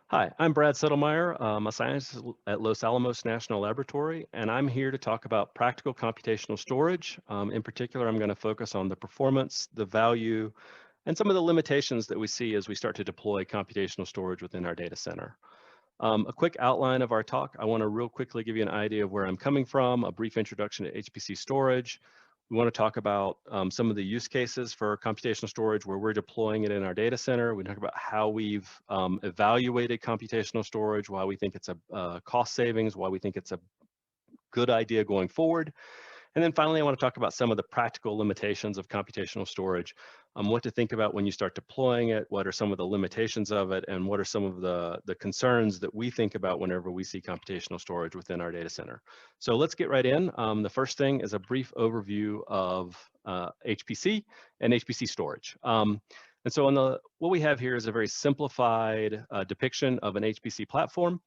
Hi, I'm Brad Settlemeyer. I'm a scientist at Los Alamos National Laboratory, and I'm here to talk about practical computational storage. In particular, I'm going to focus on the performance, the value, and some of the limitations that we see as we start to deploy computational storage within our data center. A quick outline of our talk. I want to real quickly give you an idea of where I'm coming from, a brief introduction to HPC storage. We want to talk about some of the use cases for computational storage where we're deploying it in our data center. We talk about how we've evaluated computational storage, why we think it's a cost savings, why we think it's a good idea going forward. And then finally, I want to talk about some of the practical limitations of computational storage, what to think about when you start deploying it, what are some of the limitations of it, and what are some of the concerns that we think about whenever we see computational storage within our data center. So let's get right in. The first thing is a brief overview of HPC and HPC storage. And so what we have here is a very simplified depiction of an HPC platform.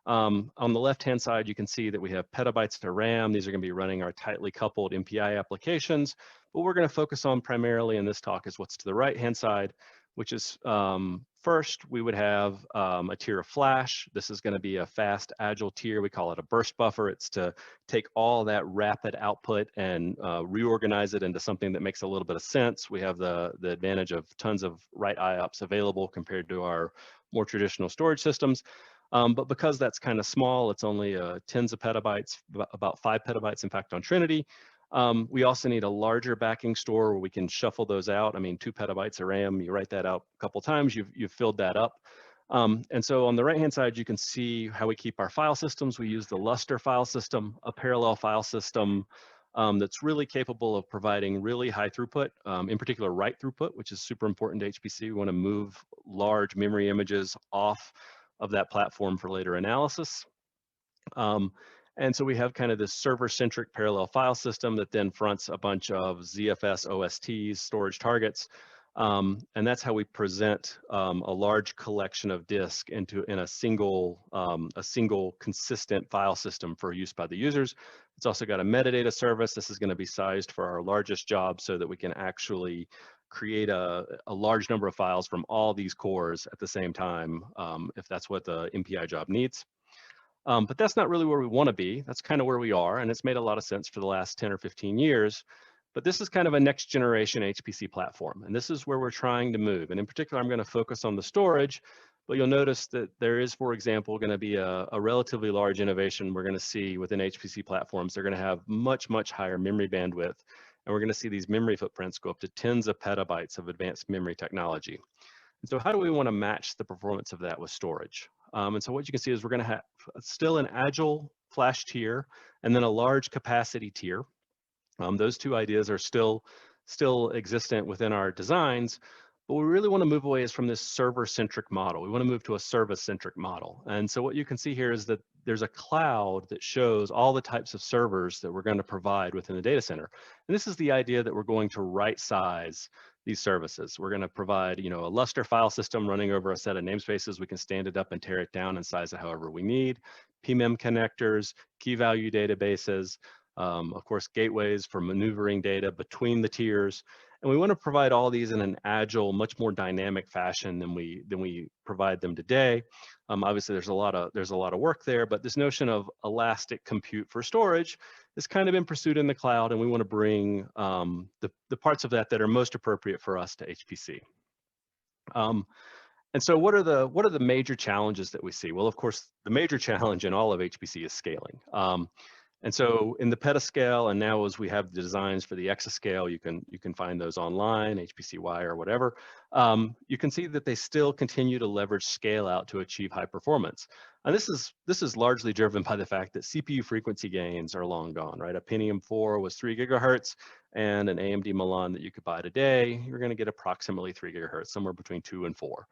On the left-hand side, you can see that we have petabytes of RAM. These are going to be running our tightly coupled MPI applications. What we're going to focus on primarily in this talk is what's to the right-hand side, which is first, we would have a tier of flash. This is going to be a fast, agile tier. We call it a burst buffer. It's to take all that rapid output and reorganize it into something that makes a little bit of sense. We have the advantage of tons of write IOPS available compared to our more traditional storage systems. But because that's kind of small, it's only tens of petabytes, about 5 petabytes, in fact, on Trinity. We also need a larger backing store where we can shuffle those out. I mean, 2 petabytes of RAM, you write that out a couple times, you've filled that up. And so on the right-hand side, you can see how we keep our file systems. We use the Lustre file system, a parallel file system that's really capable of providing really high throughput, in particular write throughput, which is super important to HPC. We want to move large memory images off of that platform for later analysis. And so we have kind of this server-centric parallel file system that then fronts a bunch of ZFS OSTs, storage targets. And that's how we present a large collection of disk in a single consistent file system for use by the users. It's also got a metadata service. This is going to be sized for our largest job so that we can actually create a large number of files from all these cores at the same time, if that's what the MPI job needs. But that's not really where we want to be. That's kind of where we are, and it's made a lot of sense for the last 10 or 15 years. But this is kind of a next generation HPC platform, and this is where we're trying to move. And in particular, I'm going to focus on the storage, but you'll notice that there is, for example, going to be a relatively large innovation we're going to see within HPC platforms. They're going to have much, much higher memory bandwidth. And we're going to see these memory footprints go up to tens of petabytes of advanced memory technology. And so how do we want to match the performance of that with storage? And so what you can see is we're going to have still an agile flash tier and then a large capacity tier. Those two ideas are still existent within our designs, but we really want to move away from this server-centric model. We want to move to a service-centric model. And so what you can see here is that there's a cloud that shows all the types of servers that we're going to provide within the data center. And this is the idea that we're going to right size these services. We're going to provide, a Lustre file system running over a set of namespaces. We can stand it up and tear it down and size it however we need. PMEM connectors, key value databases, of course, gateways for maneuvering data between the tiers. And we want to provide all these in an agile, much more dynamic fashion than we provide them today. Obviously, there's a lot of work there, but this notion of elastic compute for storage is kind of in pursuit in the cloud, and we want to bring the parts of that are most appropriate for us to HPC. And so what are the major challenges that we see? Well, of course, the major challenge in all of HPC is scaling. And so in the petascale, and now as we have the designs for the exascale, you can find those online, HPCY or whatever. You can see that they still continue to leverage scale out to achieve high performance. And this is largely driven by the fact that CPU frequency gains are long gone, right? A Pentium 4 was 3 gigahertz, and an AMD Milan that you could buy today, you're going to get approximately 3 gigahertz, somewhere between 2 and 4.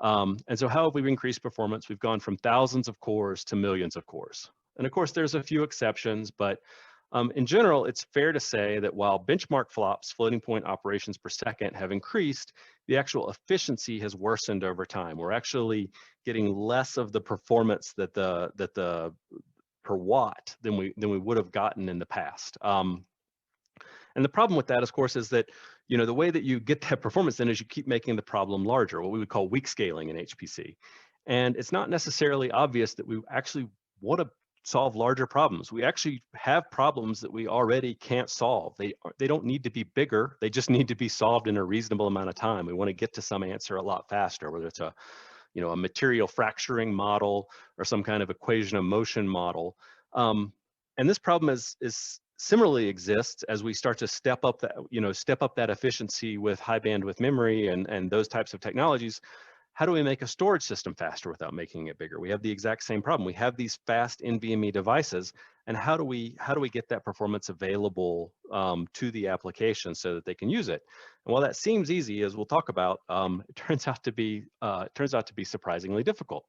And so how have we increased performance? We've gone from thousands of cores to millions of cores. And of course, there's a few exceptions, but in general, it's fair to say that while benchmark flops, floating point operations per second, have increased, the actual efficiency has worsened over time. We're actually getting less of the performance that the per watt than we would have gotten in the past. And the problem with that, of course, is that, the way that you get that performance then is you keep making the problem larger, what we would call weak scaling in HPC. And it's not necessarily obvious that we actually want to solve larger problems. We actually have problems that we already can't solve. They don't need to be bigger. They just need to be solved in a reasonable amount of time. We want to get to some answer a lot faster, whether it's a material fracturing model or some kind of equation of motion model. And this problem is similarly exists as we start to step up that efficiency with high bandwidth memory and those types of technologies. How do we make a storage system faster without making it bigger? We have the exact same problem. We have these fast NVMe devices, and how do we get that performance available to the application so that they can use it? And while that seems easy, as we'll talk about, it turns out to be surprisingly difficult.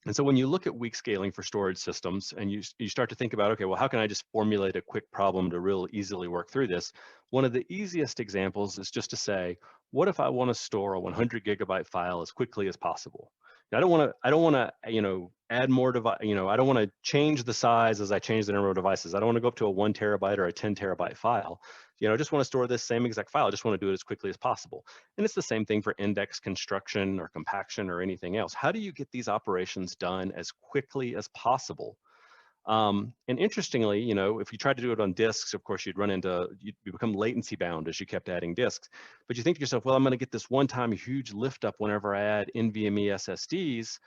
And so when you look at weak scaling for storage systems and you start to think about, okay, well, how can I just formulate a quick problem to real easily work through this? One of the easiest examples is just to say, what if I want to store a 100 gigabyte file as quickly as possible? Now, I don't want to, add more device, I don't want to change the size as I change the number of devices. I don't want to go up to a 1 terabyte or a 10 terabyte file. I just want to store this same exact file. I just want to do it as quickly as possible. And it's the same thing for index construction or compaction or anything else. How do you get these operations done as quickly as possible? And interestingly, if you tried to do it on disks, of course, you'd become latency bound as you kept adding disks. But you think to yourself, well, I'm going to get this one-time huge lift up whenever I add NVMe SSDs.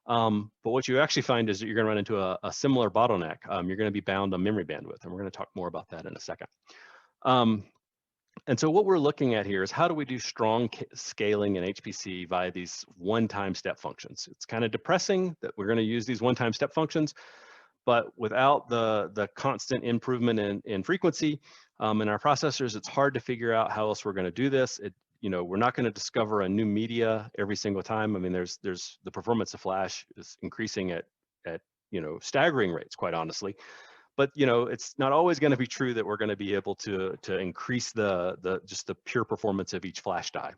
But what you actually find is that you're going to run into a similar bottleneck. You're going to be bound on memory bandwidth, and we're going to talk more about that in a second. And so what we're looking at here is how do we do strong scaling in HPC via these one-time step functions? It's kind of depressing that we're going to use these one-time step functions, but without the constant improvement in frequency in our processors, it's hard to figure out how else we're going to do this. We're not going to discover a new media every single time. I mean, there's the performance of flash is increasing at staggering rates, quite honestly. But it's not always going to be true that we're going to be able to increase just the pure performance of each flash die.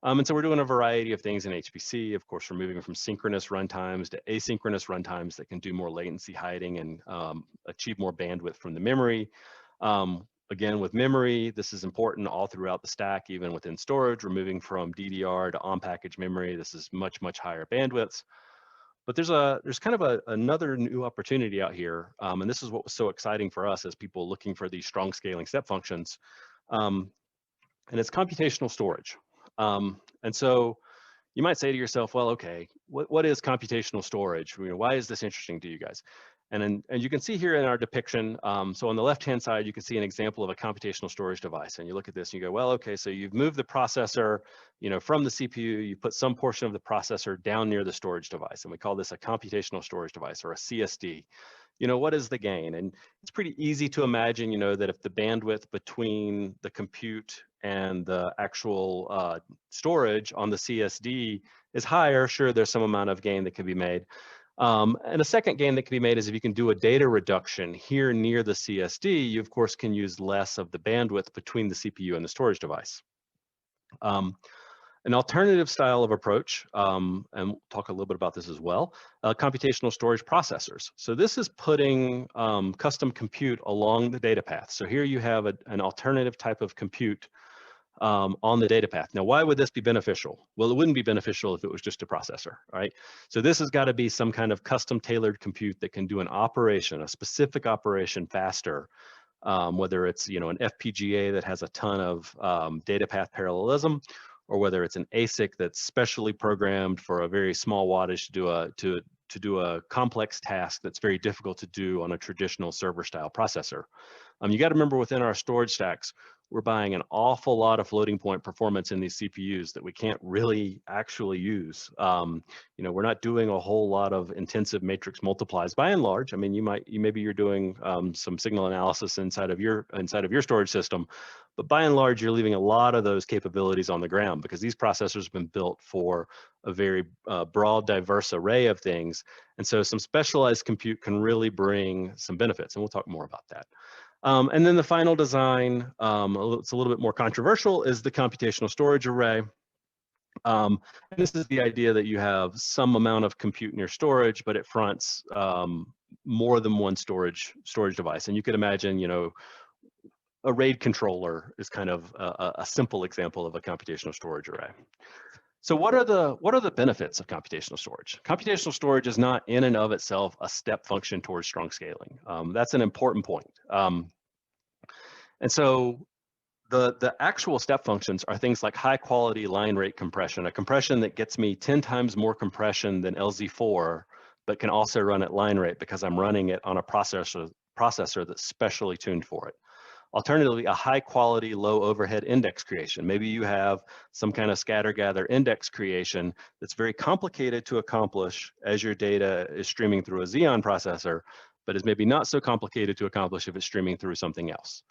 And so we're doing a variety of things in HPC. Of course, we're moving from synchronous runtimes to asynchronous runtimes that can do more latency hiding and achieve more bandwidth from the memory. Again, with memory, this is important all throughout the stack, even within storage. We're moving from DDR to on-package memory. This is much, much higher bandwidths. But there's kind of another new opportunity out here, and this is what was so exciting for us as people looking for these strong scaling step functions, and it's computational storage. And so you might say to yourself, well, okay, what is computational storage? Why is this interesting to you guys? And you can see here in our depiction, so on the left-hand side, you can see an example of a computational storage device. And you look at this and you go, well, okay, so you've moved the processor, from the CPU, you put some portion of the processor down near the storage device. And we call this a computational storage device or a CSD. What is the gain? And it's pretty easy to imagine, that if the bandwidth between the compute and the actual storage on the CSD is higher, sure, there's some amount of gain that can be made. And a second gain that can be made is if you can do a data reduction here near the CSD, you of course can use less of the bandwidth between the CPU and the storage device. An alternative style of approach, and we'll talk a little bit about this as well, computational storage processors. So this is putting custom compute along the data path. So here you have an alternative type of compute on the data path. Now, why would this be beneficial? Well, it wouldn't be beneficial if it was just a processor, right? So this has got to be some kind of custom tailored compute that can do an operation, a specific operation faster, whether it's an FPGA that has a ton of data path parallelism, or whether it's an ASIC that's specially programmed for a very small wattage to do a complex task that's very difficult to do on a traditional server style processor. You got to remember within our storage stacks, we're buying an awful lot of floating point performance in these CPUs that we can't really actually use. We're not doing a whole lot of intensive matrix multiplies by and large. I mean, maybe you're doing some signal analysis inside of your storage system, but by and large, you're leaving a lot of those capabilities on the ground because these processors have been built for a very broad, diverse array of things. And so some specialized compute can really bring some benefits, and we'll talk more about that. And then the final design, it's a little bit more controversial, is the computational storage array. And this is the idea that you have some amount of compute in your storage, but it fronts more than one storage device. And you could imagine, a RAID controller is kind of a simple example of a computational storage array. So what are the benefits of computational storage? Computational storage is not in and of itself a step function towards strong scaling. That's an important point. And so the actual step functions are things like high quality line rate compression, a compression that gets me 10 times more compression than LZ4, but can also run at line rate because I'm running it on a processor that's specially tuned for it. Alternatively, a high quality, low overhead index creation. Maybe you have some kind of scatter gather index creation that's very complicated to accomplish as your data is streaming through a Xeon processor, but is maybe not so complicated to accomplish if it's streaming through something else.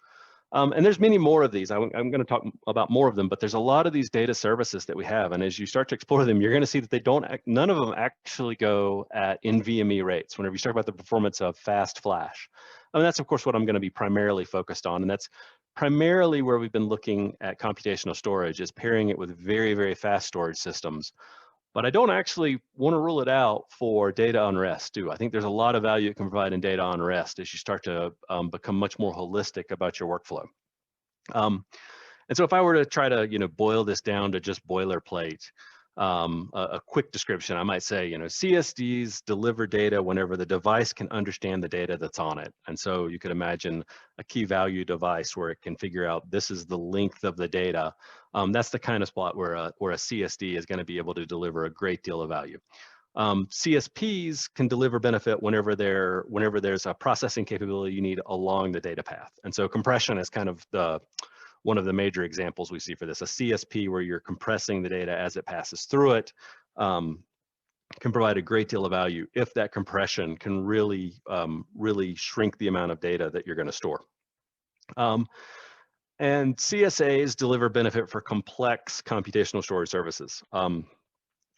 And there's many more of these. I'm going to talk about more of them, but there's a lot of these data services that we have. And as you start to explore them, you're going to see that they don't, none of them actually go at NVMe rates. Whenever you talk about the performance of fast flash, I mean, that's of course what I'm going to be primarily focused on. And that's primarily where we've been looking at computational storage, is pairing it with very, very fast storage systems. But I don't actually want to rule it out for data unrest too. I think there's a lot of value it can provide in data unrest as you start to become much more holistic about your workflow. And so if I were to try to, boil this down to just boilerplate, a quick description, I might say, CSDs deliver data whenever the device can understand the data that's on it. And so you could imagine a key value device where it can figure out this is the length of the data. That's the kind of spot where a CSD is going to be able to deliver a great deal of value. CSPs can deliver benefit whenever there's a processing capability you need along the data path. And so compression is kind of one of the major examples we see for this. A CSP where you're compressing the data as it passes through it can provide a great deal of value if that compression can really shrink the amount of data that you're going to store. And CSAs deliver benefit for complex computational storage services.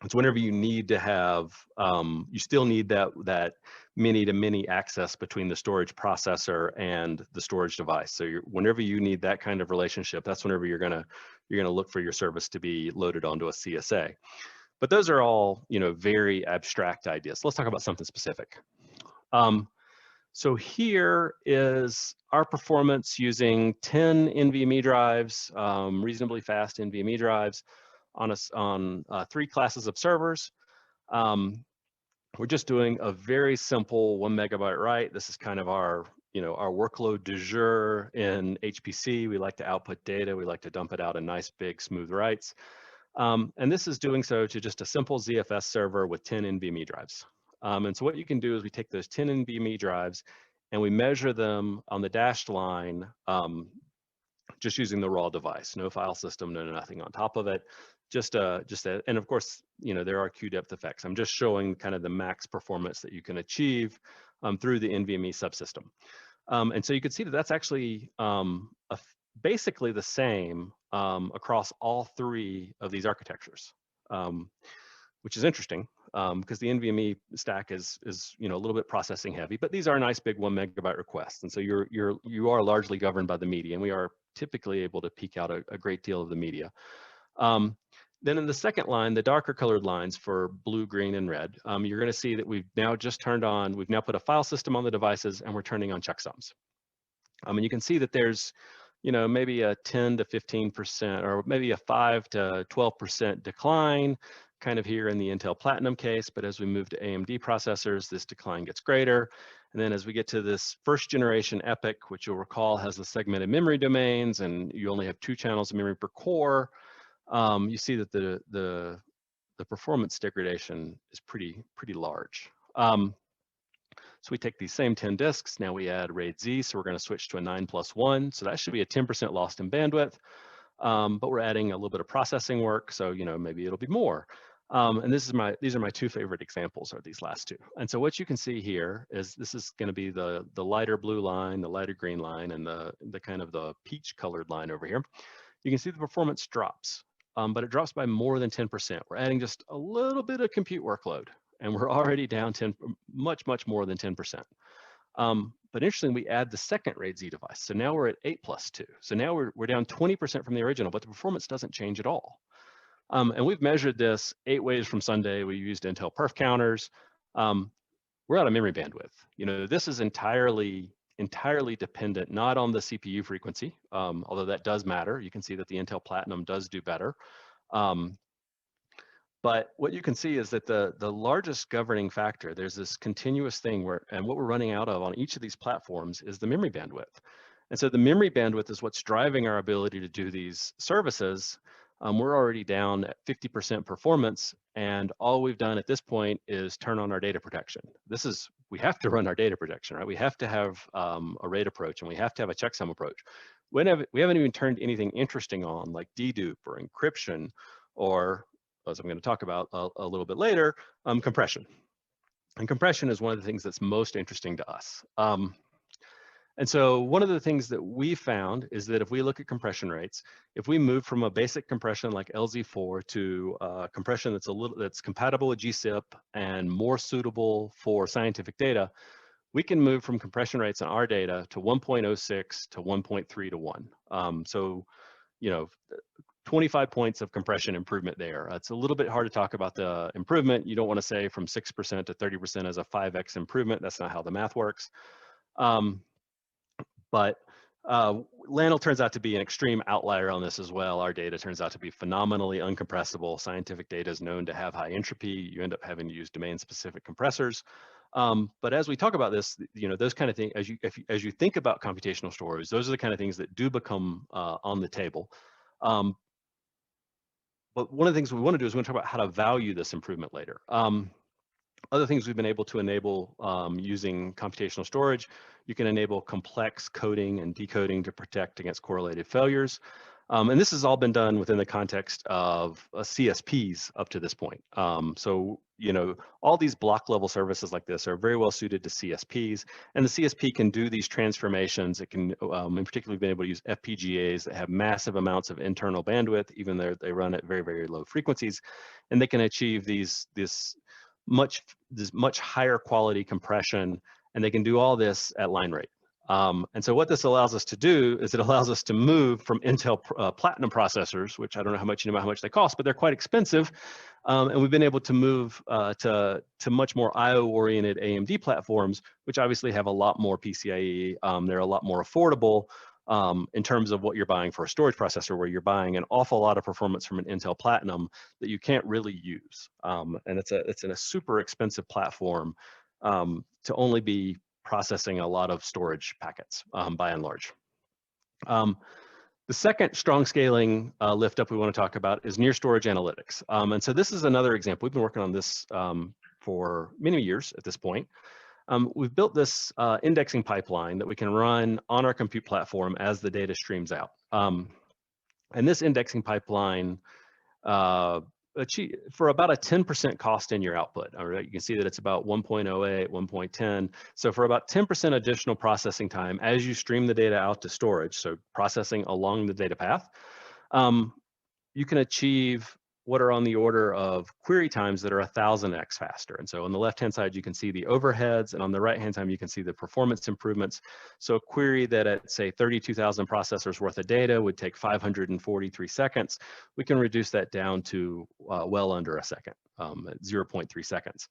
It's whenever you need to have, you still need that many-to-many access between the storage processor and the storage device. So whenever you need that kind of relationship, that's whenever you're gonna look for your service to be loaded onto a CSA. But those are all very abstract ideas. Let's talk about something specific. So here is our performance using 10 NVMe drives, reasonably fast NVMe drives, on 3 classes of servers. We're just doing a very simple 1 megabyte write. This is kind of our workload du jour in HPC. We like to output data. We like to dump it out in nice, big, smooth writes. And this is doing so to just a simple ZFS server with 10 NVMe drives. And so what you can do is we take those 10 NVMe drives and we measure them on the dashed line, just using the raw device, no file system, no nothing on top of it. And of course, there are Q depth effects. I'm just showing kind of the max performance that you can achieve through the NVMe subsystem. And so you can see that that's actually basically the same across all 3 of these architectures, which is interesting because the NVMe stack is a little bit processing heavy, but these are nice big 1 megabyte requests. And so you are largely governed by the media, and we are typically able to peek out a great deal of the media. Then in the second line, the darker colored lines for blue, green, and red, you're going to see that we've now put a file system on the devices and we're turning on checksums. And you can see that there's, maybe a 10 to 15% or maybe a 5 to 12% decline kind of here in the Intel Platinum case. But as we move to AMD processors, this decline gets greater. And then as we get to this first generation EPYC, which you'll recall has the segmented memory domains and you only have 2 channels of memory per core, you see that the performance degradation is pretty large. So we take these same 10 disks, now we add RAID Z, so we're going to switch to a 9+1, so that should be a 10% lost in bandwidth, but we're adding a little bit of processing work, so maybe it'll be more. And these are my 2 favorite examples, are these last 2. And so what you can see here is this is going to be the lighter blue line, the lighter green line, and the kind of the peach colored line over here. You can see the performance drops, but it drops by more than 10%. We're adding just a little bit of compute workload, and we're already down much more than 10%. But interestingly, we add the second RAID Z device. So now we're at 8+2. So now we're down 20% from the original, but the performance doesn't change at all. And we've measured this 8 ways from Sunday. We used Intel perf counters. We're out of memory bandwidth. This is entirely entirely dependent not on the CPU frequency, although that does matter. You can see that the Intel Platinum does do better. But what you can see is that the largest governing factor, there's this continuous thing where, and what we're running out of on each of these platforms is the memory bandwidth. And so the memory bandwidth is what's driving our ability to do these services. We're already down at 50% performance, and all we've done at this point is turn on our data protection. We have to run our data protection, right? We have to have a RAID approach, and we have to have a checksum approach. We haven't even turned anything interesting on, like dedupe or encryption, or, as I'm going to talk about a little bit later, compression. And compression is one of the things that's most interesting to us. And so one of the things that we found is that if we look at compression rates, if we move from a basic compression like LZ4 to compression that's compatible with GSIP and more suitable for scientific data, we can move from compression rates on our data to 1.06 to 1.3 to 1. So, 25 points of compression improvement there. It's a little bit hard to talk about the improvement. You don't want to say from 6% to 30% as a 5x improvement. That's not how the math works. But LANL turns out to be an extreme outlier on this as well. Our data turns out to be phenomenally uncompressible. Scientific data is known to have high entropy. You end up having to use domain-specific compressors. But as we talk about this, those kind of things, as you think about computational storage, those are the kind of things that do become on the table. But one of the things we want to do is we want to talk about how to value this improvement later. Other things we've been able to enable using computational storage, you can enable complex coding and decoding to protect against correlated failures. And this has all been done within the context of CSPs up to this point. So, all these block level services like this are very well suited to CSPs, and the CSP can do these transformations. It can, in particular, we've been able to use FPGAs that have massive amounts of internal bandwidth, even though they run at very, very low frequencies, and they can achieve this much higher quality compression, and they can do all this at line rate. And so what this allows us to do is it allows us to move from Intel Platinum processors, which I don't know how much you know about how much they cost, but they're quite expensive. And we've been able to move to much more IO-oriented AMD platforms, which obviously have a lot more PCIe. They're a lot more affordable in terms of what you're buying for a storage processor, where you're buying an awful lot of performance from an Intel Platinum that you can't really use. And it's in a super expensive platform to only be processing a lot of storage packets by and large. The second strong scaling lift up we want to talk about is near storage analytics. And so this is another example. We've been working on this for many years at this point. We've built this indexing pipeline that we can run on our compute platform as the data streams out. And this indexing pipeline for about a 10% cost in your output. All right, you can see that it's about 1.08, 1.10. So for about 10% additional processing time as you stream the data out to storage, so processing along the data path, you can achieve what are on the order of query times that are 1,000x faster. And so on the left-hand side, you can see the overheads, and on the right-hand side, you can see the performance improvements. So a query that at, say, 32,000 processors worth of data would take 543 seconds. We can reduce that down to well under a second, at 0.3 seconds.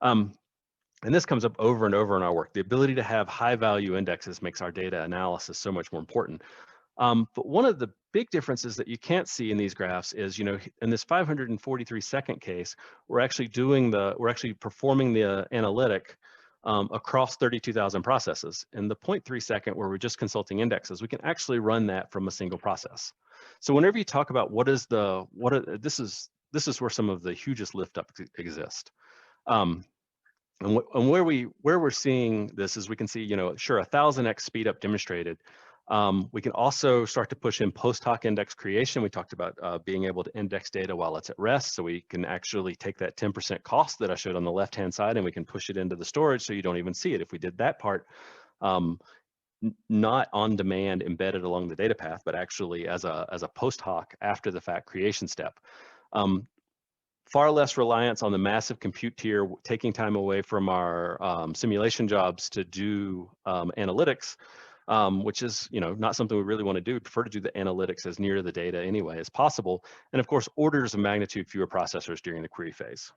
And this comes up over and over in our work. The ability to have high-value indexes makes our data analysis so much more important. But one of the big differences that you can't see in these graphs is, in this 543 second case, we're actually performing the analytic across 32,000 processes. In the 0.3 second, where we're just consulting indexes, we can actually run that from a single process. So whenever you talk about this is where some of the hugest lift up exist. And where we're seeing this is we can see, sure, 1,000x speed up demonstrated. We can also start to push in post-hoc index creation. We talked about being able to index data while it's at rest, so we can actually take that 10% cost that I showed on the left-hand side, and we can push it into the storage so you don't even see it. If we did that part, not on demand embedded along the data path, but actually as a post-hoc after the fact creation step. Far less reliance on the massive compute tier, taking time away from our simulation jobs to do analytics. Which is, not something we really want to do. We prefer to do the analytics as near the data anyway as possible. And of course, orders of magnitude fewer processors during the query phase.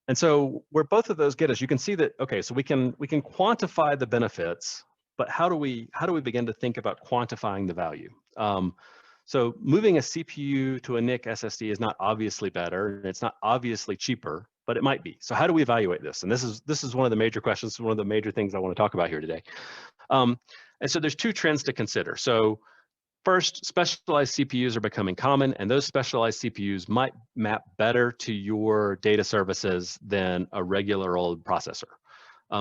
And so where both of those get us, you can see that, okay, so we can quantify the benefits, but how do we begin to think about quantifying the value? So moving a CPU to a NIC SSD is not obviously better, and it's not obviously cheaper, but it might be. So how do we evaluate this? And this is one of the major questions, one of the major things I want to talk about here today. And so there's two trends to consider. So first, specialized CPUs are becoming common, and those specialized CPUs might map better to your data services than a regular old processor.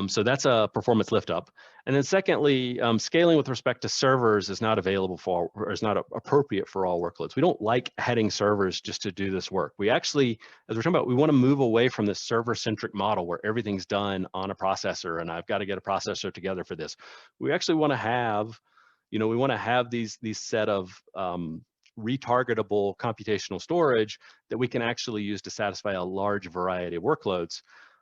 So that's a performance lift up. And then secondly, scaling with respect to servers is not available for, or is not appropriate for all workloads. We don't like adding servers just to do this work. We actually, as we're talking about, we want to move away from this server-centric model where everything's done on a processor and I've got to get a processor together for this. We actually want to have, we want to have these set of retargetable computational storage that we can actually use to satisfy a large variety of workloads.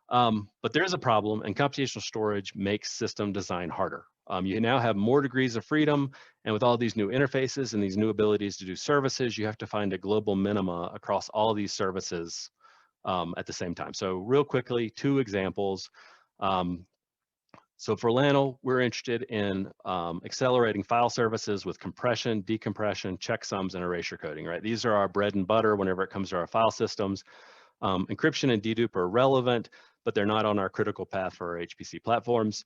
But there's a problem, and computational storage makes system design harder. You now have more degrees of freedom, and with all these new interfaces and these new abilities to do services, you have to find a global minima across all these services at the same time. So real quickly, two examples. So for LANL, we're interested in accelerating file services with compression, decompression, checksums, and erasure coding, right? These are our bread and butter whenever it comes to our file systems. Encryption and dedupe are relevant, but they're not on our critical path for our HPC platforms.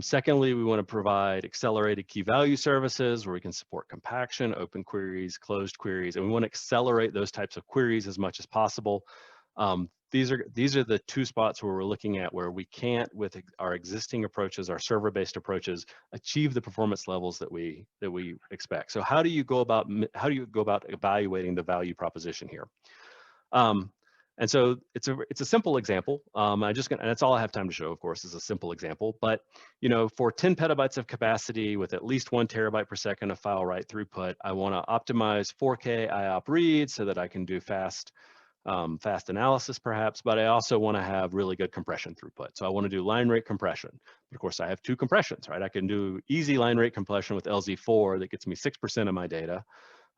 Secondly, we want to provide accelerated key value services where we can support compaction, open queries, closed queries, and we want to accelerate those types of queries as much as possible. These are the two spots where we're looking at where we can't, with our existing approaches, our server-based approaches, achieve the performance levels that we expect. So how do you go about evaluating the value proposition here? And so it's a simple example. And that's all I have time to show, of course, is a simple example. But for 10 petabytes of capacity with at least 1 terabyte per second of file write throughput, I want to optimize 4K IOP read so that I can do fast analysis perhaps, but I also want to have really good compression throughput. So I want to do line rate compression. But of course, I have two compressions, right? I can do easy line rate compression with LZ4 that gets me 6% of my data,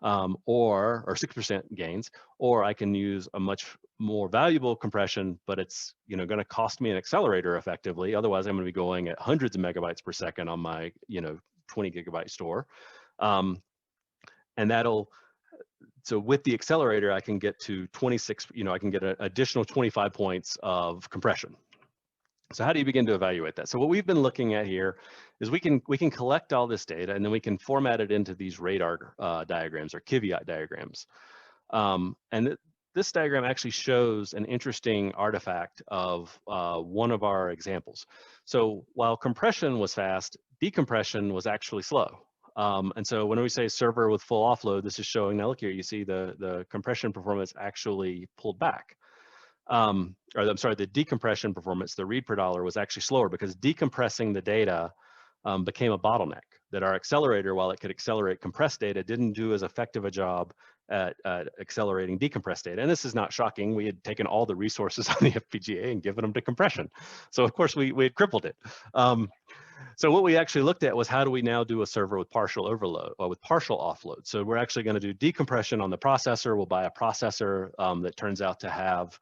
or 6% gains, or I can use a much more valuable compression, but it's going to cost me an accelerator effectively. Otherwise, I'm going to be going at hundreds of megabytes per second on my 20 gigabyte store, and so with the accelerator, I can get to 26, I can get an additional 25 points of compression. So how do you begin to evaluate that? So what we've been looking at here is we can collect all this data and then we can format it into these radar diagrams or Kiviat diagrams. This diagram actually shows an interesting artifact of one of our examples. So while compression was fast, decompression was actually slow. And so when we say server with full offload, this is showing, now look here, you see the compression performance actually pulled back. Or I'm sorry, the decompression performance, the read per dollar was actually slower because decompressing the data became a bottleneck that our accelerator, while it could accelerate compressed data, didn't do as effective a job at accelerating decompressed data. And this is not shocking. We had taken all the resources on the FPGA and given them to compression. So of course we had crippled it. So what we actually looked at was how do we now do a server with partial overload or with partial offload? So we're actually going to do decompression on the processor. We'll buy a processor that turns out to have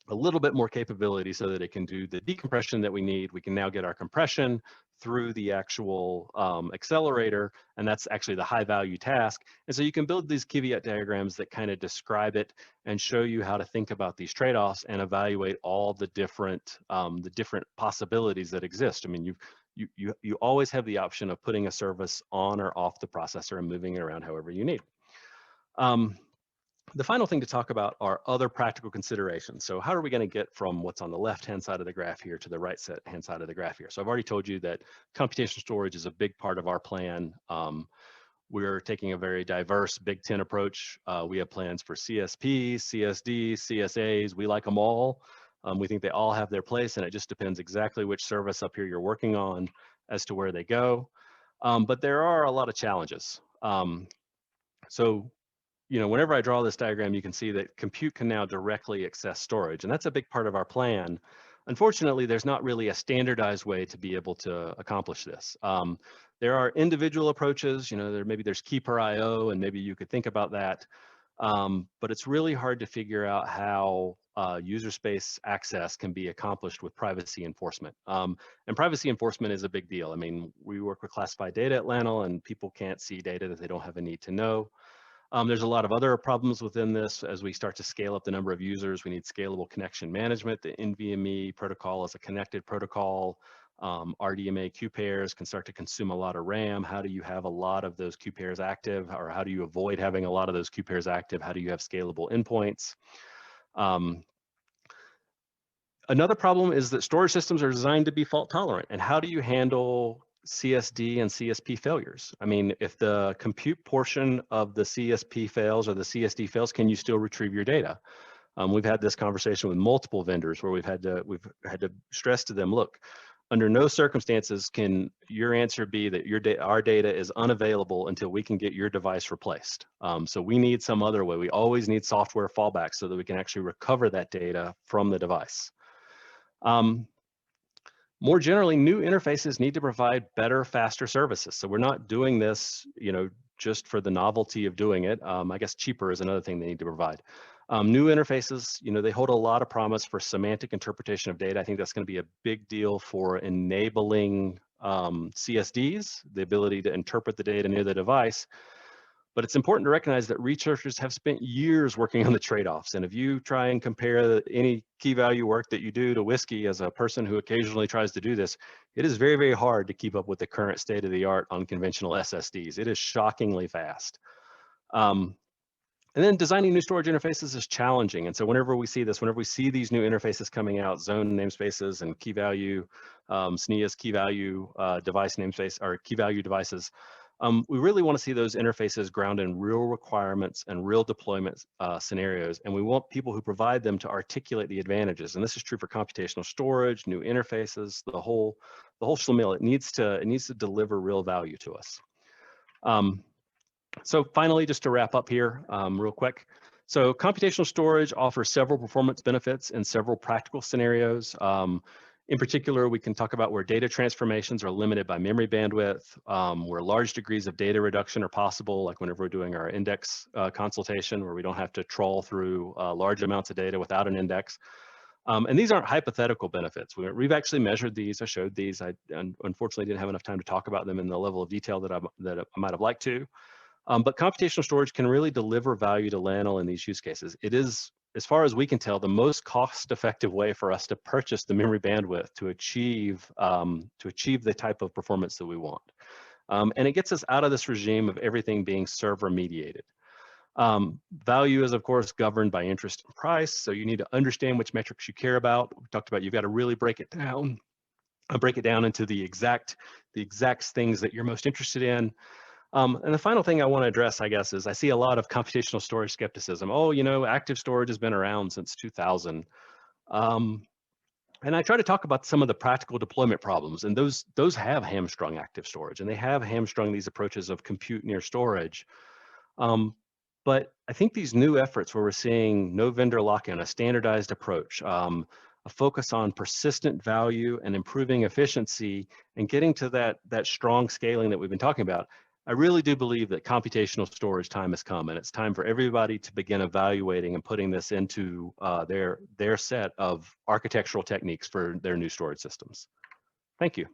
a little bit more capability so that it can do the decompression that we need. We can now get our compression through the actual accelerator, and that's actually the high value task. And so you can build these Kiviat diagrams that kind of describe it and show you how to think about these trade-offs and evaluate all the different possibilities that exist. I mean, you always have the option of putting a service on or off the processor and moving it around however you need. The final thing to talk about are other practical considerations. So how are we going to get from what's on the left-hand side of the graph here to the right-hand side of the graph here? So I've already told you that computational storage is a big part of our plan. We're taking a very diverse Big Ten approach. We have plans for CSPs, CSDs, CSAs. We like them all. We think they all have their place, and it just depends exactly which service up here you're working on as to where they go. But there are a lot of challenges. Whenever I draw this diagram, you can see that compute can now directly access storage, and that's a big part of our plan. Unfortunately, there's not really a standardized way to be able to accomplish this. There are individual approaches, maybe there's key per IO, and maybe you could think about that. But it's really hard to figure out how user space access can be accomplished with privacy enforcement. And privacy enforcement is a big deal. I mean, we work with classified data at LANL, and people can't see data that they don't have a need to know. There's a lot of other problems within this. As we start to scale up the number of users, we need scalable connection management. The NVMe protocol is a connected protocol. RDMA queue pairs can start to consume a lot of RAM. How do you have a lot of those queue pairs active, or how do you avoid having a lot of those queue pairs active? How do you have scalable endpoints? Another problem is that storage systems are designed to be fault tolerant. And how do you handle CSD and CSP failures? I mean, if the compute portion of the CSP fails or the CSD fails, can you still retrieve your data? We've had this conversation with multiple vendors where we've had to stress to them, look, under no circumstances can your answer be that our data is unavailable until we can get your device replaced. So we need some other way. We always need software fallback so that we can actually recover that data from the device. More generally, new interfaces need to provide better, faster services. So we're not doing this, just for the novelty of doing it. I guess cheaper is another thing they need to provide. New interfaces, they hold a lot of promise for semantic interpretation of data. I think that's going to be a big deal for enabling CSDs, the ability to interpret the data near the device. But it's important to recognize that researchers have spent years working on the trade-offs. And if you try and compare any key value work that you do to whiskey as a person who occasionally tries to do this, it is very, very hard to keep up with the current state of the art on conventional SSDs. It is shockingly fast. And then designing new storage interfaces is challenging. And so whenever we see these new interfaces coming out, zone namespaces and key value, SNIA's key value device namespace or key value devices, we really want to see those interfaces grounded in real requirements and real deployment scenarios. And we want people who provide them to articulate the advantages. And this is true for computational storage, new interfaces, the whole schlemiel. It needs to deliver real value to us. So finally, just to wrap up here real quick. So computational storage offers several performance benefits in several practical scenarios. In particular, we can talk about where data transformations are limited by memory bandwidth, where large degrees of data reduction are possible, like whenever we're doing our index consultation, where we don't have to trawl through large amounts of data without an index. And these aren't hypothetical benefits. We've actually measured these. I showed these. I unfortunately didn't have enough time to talk about them in the level of detail that I might have liked to. But computational storage can really deliver value to LANL in these use cases. It is, as far as we can tell, the most cost-effective way for us to purchase the memory bandwidth to achieve the type of performance that we want. And it gets us out of this regime of everything being server-mediated. Value is, of course, governed by interest and price. So you need to understand which metrics you care about. We talked about you've got to really break it down into the exact things that you're most interested in. And the final thing I want to address, I guess, is I see a lot of computational storage skepticism. Oh, active storage has been around since 2000. And I try to talk about some of the practical deployment problems, and those have hamstrung active storage, and they have hamstrung these approaches of compute near storage. But I think these new efforts where we're seeing no vendor lock-in, a standardized approach, a focus on persistent value and improving efficiency and getting to that strong scaling that we've been talking about, I really do believe that computational storage time has come, and it's time for everybody to begin evaluating and putting this into their set of architectural techniques for their new storage systems. Thank you.